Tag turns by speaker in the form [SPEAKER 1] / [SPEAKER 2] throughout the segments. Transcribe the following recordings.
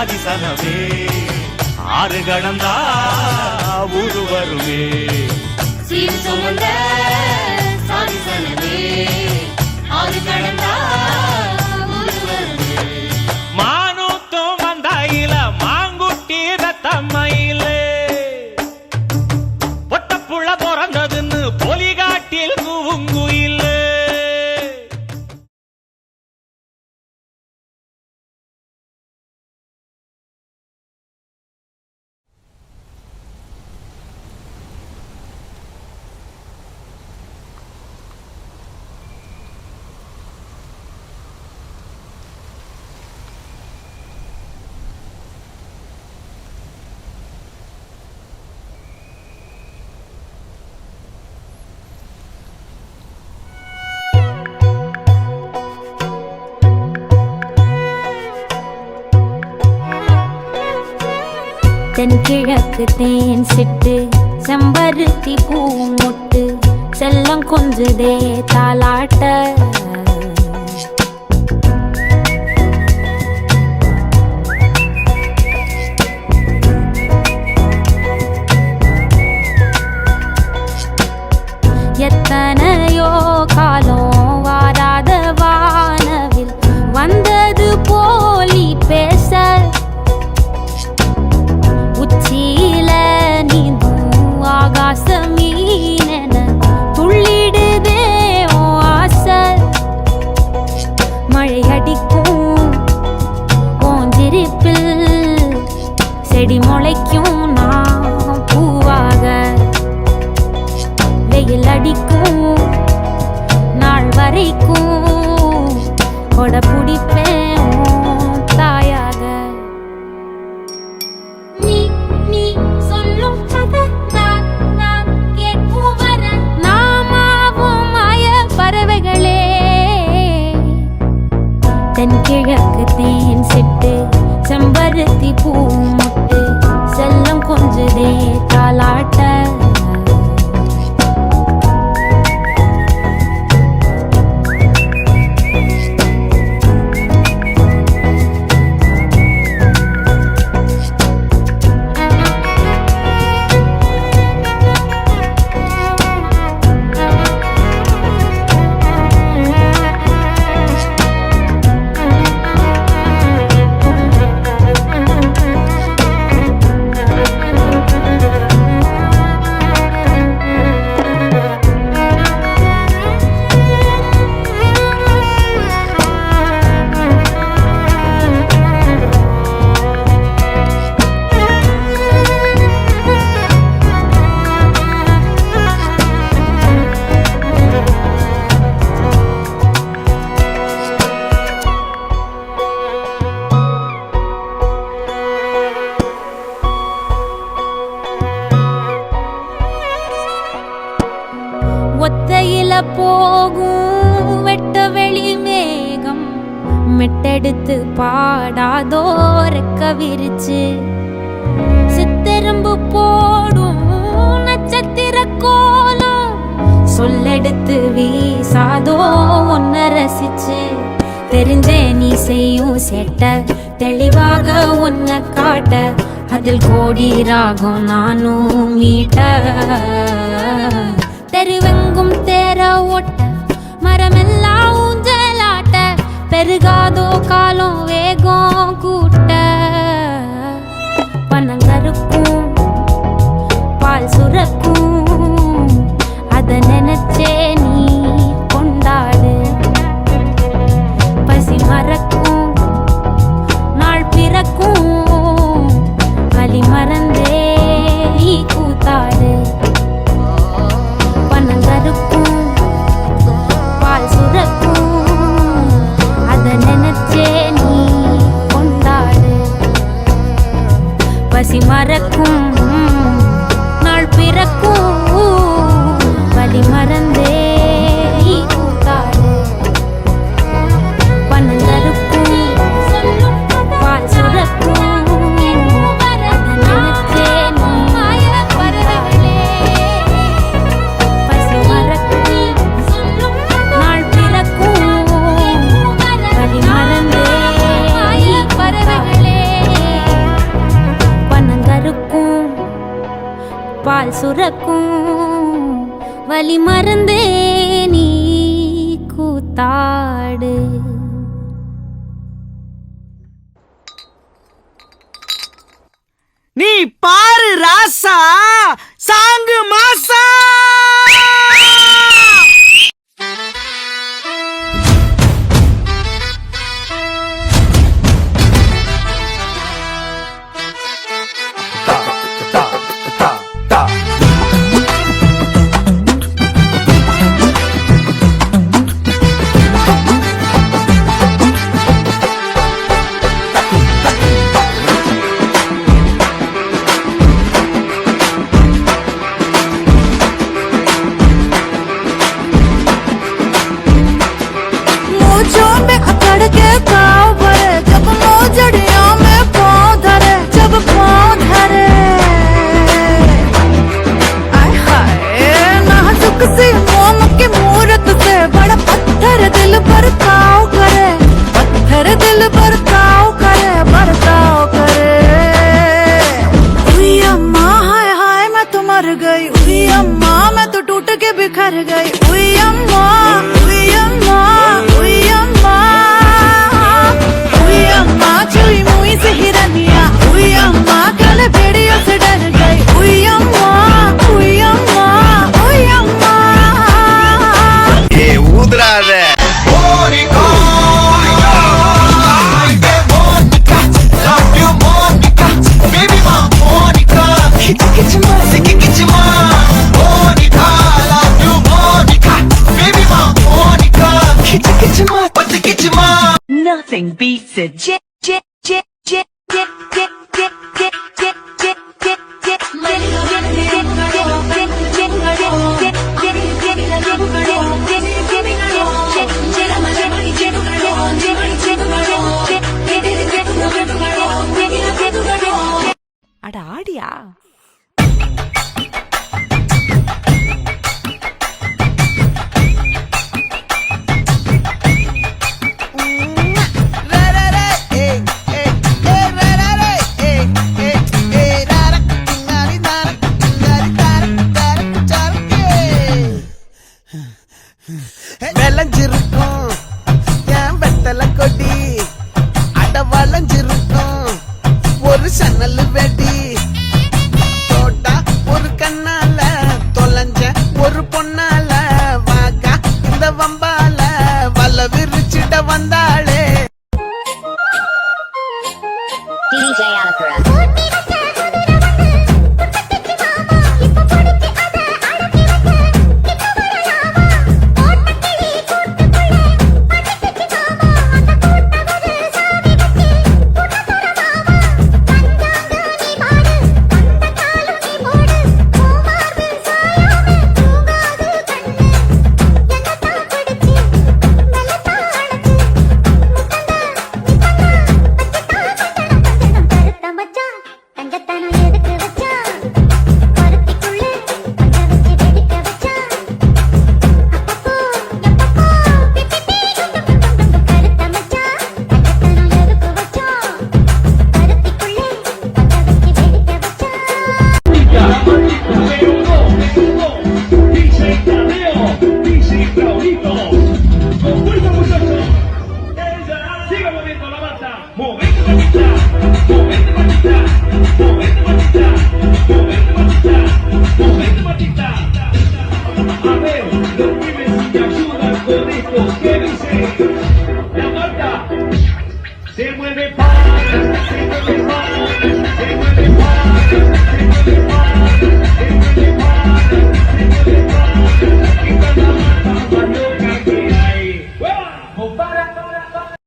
[SPEAKER 1] சாதிசனமே ஆறு கடந்தா ஊரு வருமே
[SPEAKER 2] சீர் சுமந்த சாதிசனமே ஆறு கடந்தா ஊரு வருமே
[SPEAKER 1] மானூத்தும் வந்தாயில மாங்குட்டி ரத்தம்மையில ஒட்டப்புள்ள பிறந்ததுன்னு பொலிகாட்டில் கூவுங்குயில்
[SPEAKER 3] தென்கிழக்கு தேன் சிட்டு செம்பருத்தி பூ முட்டு செல்லம் கொஞ்சுதே தாலாட்ட எத்தனையோ காலம் வாராத வானவில் வந்தது போலி பேச உச்சியில நீந்தும் ஆகாச மீனென துள்ளிடுதே ஓ ஆசை மழை அடிக்கும் ஓஞ்சிருப்பில் செடி முளைக்கும் நான் பூவாக வெயில் அடிக்கும் நாள் வரைக்கும் கொடை பிடிப்பேன் தாயாக தென்கிழக்கு தேன் சிட்டு செம்பருத்தி பூ முட்டு செல்லம் கொஞ்சுதே தாலாட்ட ஒத்தையில போகும் வெட்ட வெளி மேகம் மெட்டெடுத்து பாடாதோ ரெக்க விரிச்சு சித்தெரும்பு போடும் நட்சத்திர கோலம் சொல்லெடுத்து வீசாதோ ஒன்ன ரசிச்சு தெரிஞ்சே நீ செய்யும் செட்ட தெளிவாக உன்னை காட்ட அதில் கோடி ராகம் நானும் மீட்ட தெருவெங்கும் தேர ஓட்ட மரமெல்லாம் ஊஞ்சலாட்ட பெருகாதோ காலம் வேகம் கூட்ட பனங்கருக்கும் பால் சுரக்கும் அத நினைச்சே நீ கொண்டாடு பசி மறக்கும் நாள் பிறக்கும் வலி மறந்தே நீ கூத்தாடு பனங்கருக்கும் பால் சுரக்கும் அத நினைச்சே நீ கொண்டாடு பசி மறக்கும் நாள் பிறக்கும் வலி மறந்தே நீ கூத்தாடு பனங்கருக்கும் பால் சுரக்கும் பறவைகளே பால் சுரக்கும் வலி மறந்தே நீ கூத்தாடு.
[SPEAKER 4] நீ பாரு ராசா சாங்கு மாசா.
[SPEAKER 5] बिखर गई उई अम्मा उई अम्मा उई अम्मा उई अम्मा चुई मुई से हिरनिया उई अम्मा कल भेड़ियों से डर गई उई अम्मा उई अम्मा उई अम्मा
[SPEAKER 6] ये उधरा रे
[SPEAKER 7] Nothing beats a jet, jet, jet, jet, jet, jet, jet, jet, jet, jet, jet, jet,
[SPEAKER 5] அட ஆடியா
[SPEAKER 4] விளைஞ்சிருக்கும் என் வெத்தலை கொடி அட வளைஞ்சிருக்கும் ஒரு சன்னல் வெடி தோட்டா ஒரு கண்ணால தொலைஞ்ச ஒரு பொண்ணால வாக்கா இந்த வம்பால வல விரிச்சிட வந்தாளே
[SPEAKER 2] DJ Alakura.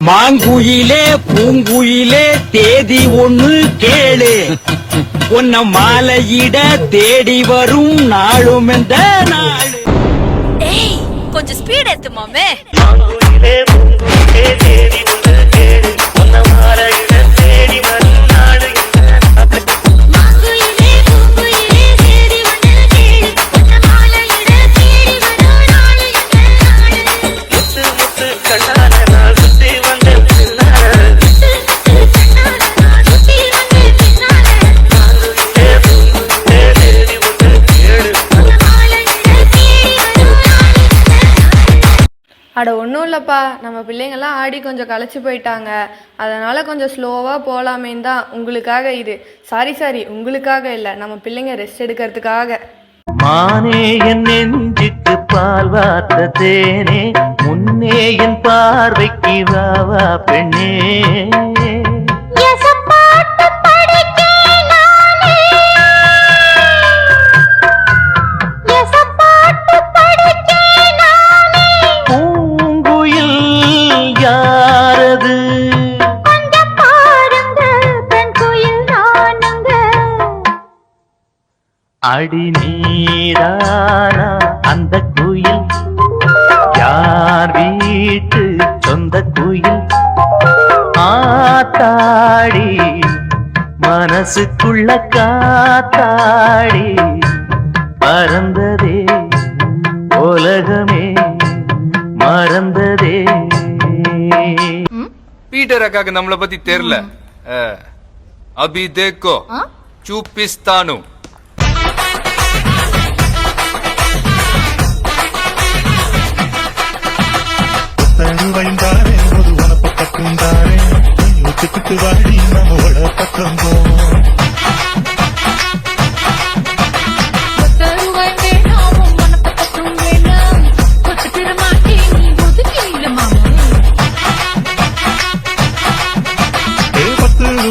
[SPEAKER 1] மாங்குயிலே பூங்குயிலே தேதி ஒண்ணு கேளு உன்ன மாலையிட தேடி வரும் நாளும் இந்த நாள்.
[SPEAKER 5] ஏய் கொஞ்சம் ஸ்பீட் ஏத்து மாமே
[SPEAKER 1] மாங்குயிலே பூங்குயிலே தேதி ஒண்ணு கேளு உன்ன மாலையிட தேடி வரும் நாள்
[SPEAKER 3] மாங்குயிலே பூங்குயிலே தேடி வந்து கேளு உன்ன மாலையிட தேடி வரும் நாள் இந்த நாள்.
[SPEAKER 1] முத்து முத்து கண்ணான நாள் சுத்தி வந்த
[SPEAKER 3] சுத்தி வந்து பின்னால
[SPEAKER 1] மாங்குயிலே பூங்குயிலே தேடி ஒண்ணு
[SPEAKER 8] அட ஒன்றும் இல்லைப்பா, நம்ம பிள்ளைங்கள்லாம் ஆடி கொஞ்சம் களைச்சி போயிட்டாங்க, அதனால் கொஞ்சம் ஸ்லோவாக போகலாமேன்னு தான். உங்களுக்காக இது. சாரி உங்களுக்காக இல்லை, நம்ம பிள்ளைங்க ரெஸ்ட் எடுக்கிறதுக்காக.
[SPEAKER 1] மானே என் நெஞ்சுக்கு பால் வார்த்த தேனே, முன்னே என் பார்வைக்கு வாவா பெண்ணே.
[SPEAKER 3] எசப்பாட்டு படிக்கேன் நானே, எசப்பாட்டு படிக்கேன் நானே.
[SPEAKER 1] பூங்குயில் யாரது?
[SPEAKER 3] கொஞ்சம் பாருங்க, பெண் குயில் நானுங்க.
[SPEAKER 1] அடி நீதானா அந்த குயில்? யார் வீட்டு சொந்த குயில்? ஆத்தாடி மனசுக்குள்ள காத்தாடி பறந்ததே உலகமே மறந்ததே.
[SPEAKER 6] பீட்டர் அக்காக்கு நம்மள பத்தி தெரியல. அபி தேக்கோ చూపిస్తాను.
[SPEAKER 9] வைந்தாரே ஒரு வனப்பக்கம் தாரே ஒத்துக்கிட்டு வாடி நம்மோட பக்கம் போவோம்.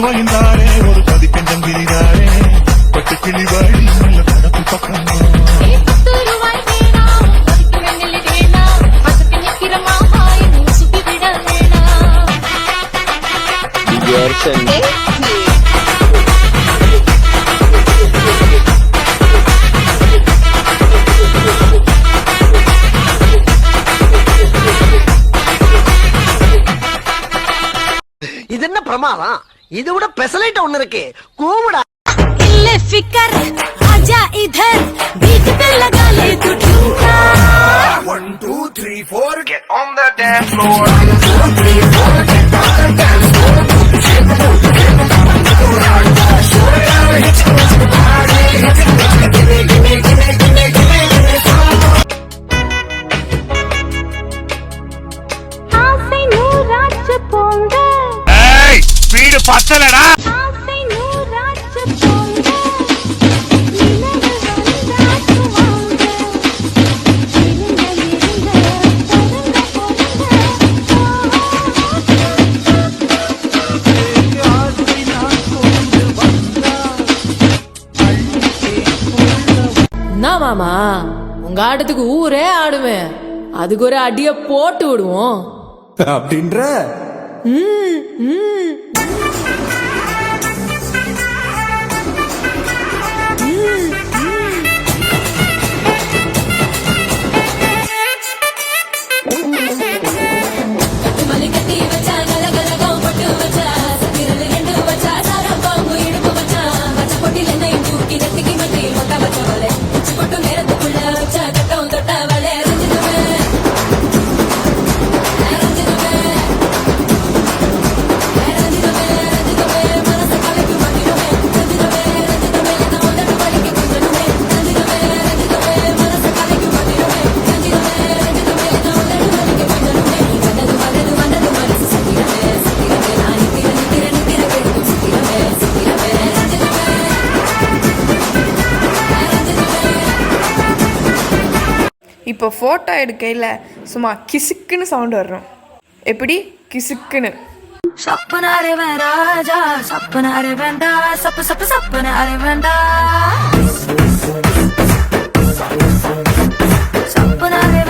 [SPEAKER 9] வைந்தாரே ஒரு பதிக்கஞ்சம் கிளிதாரே பட்டு கிளி வாடி நல்ல படப்பு பக்கம் போவோம்.
[SPEAKER 4] இது என்ன பிரமாதம்? இது விட பெசலைட் ஒண்ணு இருக்கு, கூவுடா.
[SPEAKER 5] इल्ले फिकर आजा इधर बीट पे लगा ले तू ठुमका.
[SPEAKER 6] 1 2 3 4 get on the dance floor.
[SPEAKER 3] 1 2 3 4 get on the dance floor. ஆசை நூறாச்சு போங்க,
[SPEAKER 6] ஏய் ஸ்பீடு பத்தலடா.
[SPEAKER 3] ஆசை நூறாச்சு போங்க, நிலவு வந்தாச்சு வாங்க. இருங்க
[SPEAKER 5] என்ன மாமா, உங்க ஆட்டத்துக்கு ஊரே ஆடுவேன், அதுக்கு ஒரு அடிய போட்டு விடுவோம்
[SPEAKER 9] அப்படின்ற
[SPEAKER 8] இப்போ ஃபோட்டோ எடுக்கையில் சும்மா கிசுக்குன்னு சவுண்ட் வர்றோம். எப்படி கிசுக்குன்னு?
[SPEAKER 5] சப்பனாரே வேண்டாஜா, சப்பனாரே வேண்டா, சப்பு சப்பு சப்பனாரே வேண்டா, சப்பனாரே